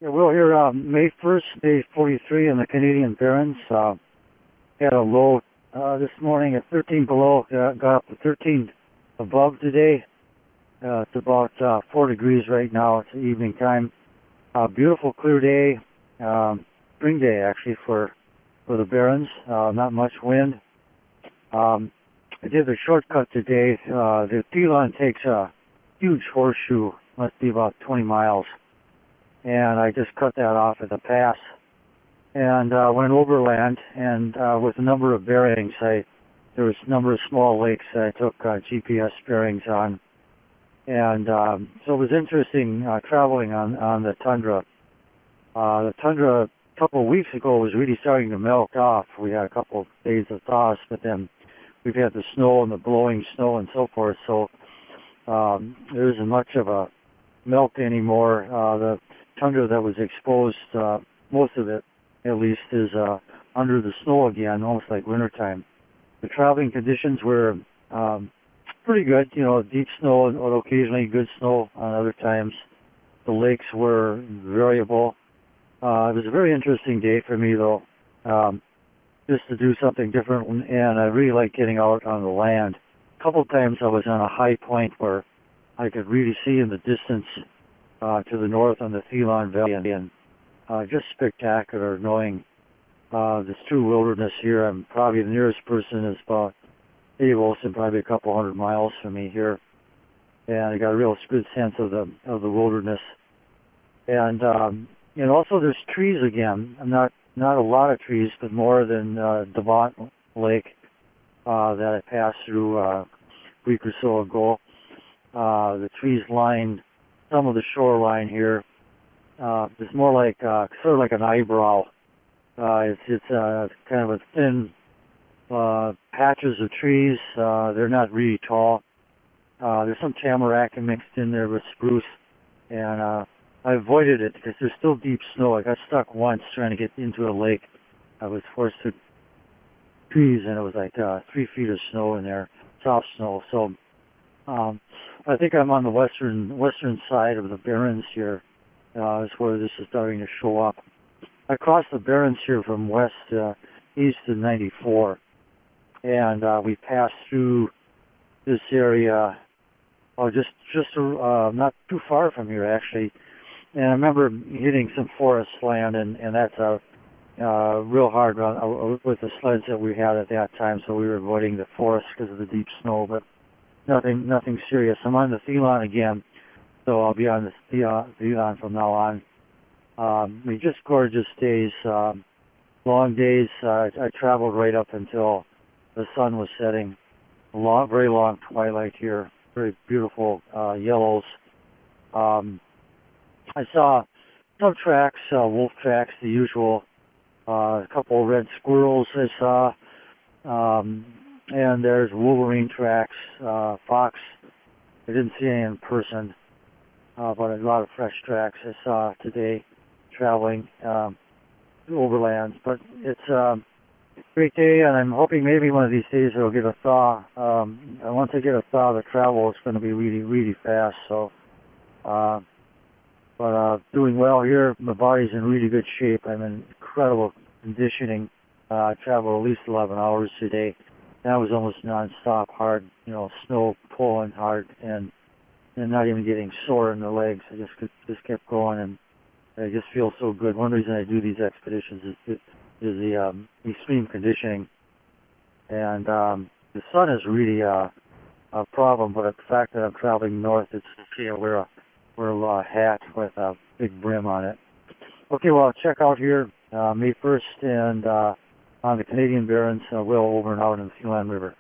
Yeah, well, here, May 1st, day 43 in the Canadian Barrens. Had a low this morning at 13 below, got up to 13 above today. It's about 4 degrees right now. It's evening time. Beautiful clear day, spring day actually for the Barrens. Not much wind. I did the shortcut today. The Thelon takes a huge horseshoe, must be about 20 miles. And I just cut that off at the pass and went overland, and with a number of bearings, there was a number of small lakes that I took GPS bearings on, and so it was interesting traveling on the Tundra. The Tundra a couple of weeks ago was really starting to melt off. We had a couple of days of thaws, but then we've had the snow and the blowing snow and so forth, so there isn't much of a melt anymore. The Tundra that was exposed, most of it at least, is under the snow again, almost like wintertime. The traveling conditions were pretty good, deep snow and occasionally good snow on other times. The lakes were variable. It was a very interesting day for me, though, just to do something different, and I really like getting out on the land. A couple of times I was on a high point where I could really see in the distance to the north on the Thelon Valley, and just spectacular knowing this true wilderness here. I'm probably the nearest person is about Dave Olson, probably a couple 100 miles from me here, and I got a real good sense of the wilderness. And also there's trees again. Not a lot of trees, but more than Devant Lake that I passed through a week or so ago. The trees lined some of the shoreline here. It's more like sort of like an eyebrow. It's kind of a thin patches of trees. They're not really tall. There's some tamarack mixed in there with spruce, and I avoided it because there's still deep snow. I got stuck once trying to get into a lake. I was forced through trees, and it was like 3 feet of snow in there, soft snow. So I think I'm on the western side of the Barrens here. Is where this is starting to show up. I crossed the Barrens here from west east to 94, and we passed through this area, just not too far from here actually. And I remember hitting some forest land, and that's a real hard run with the sleds that we had at that time. So we were avoiding the forest because of the deep snow, but nothing serious. I'm on the Thelon again. So I'll be on the Thelon from now on. Just gorgeous days, long days. I traveled right up until the sun was setting. Very long twilight here. Very beautiful yellows. I saw some tracks, wolf tracks, the usual. A couple of red squirrels I saw. And there's wolverine tracks, fox. I didn't see any in person. But a lot of fresh tracks I saw today traveling overlands. But it's a great day, and I'm hoping maybe one of these days it'll get a thaw. Once I get a thaw, the travel is going to be really, really fast. So, but doing well here. My body's in really good shape. I'm in incredible conditioning. I traveled at least 11 hours today. That was almost nonstop, hard, snow pulling hard, and not even getting sore in the legs. I just kept going, and I just feel so good. One reason I do these expeditions is the extreme conditioning, and the sun is really a problem. But the fact that I'm traveling north, it's okay. I wear a hat with a big brim on it. Okay, well, I'll check out here May 1st and on the Canadian Barrens, well over and out in the Thelon River.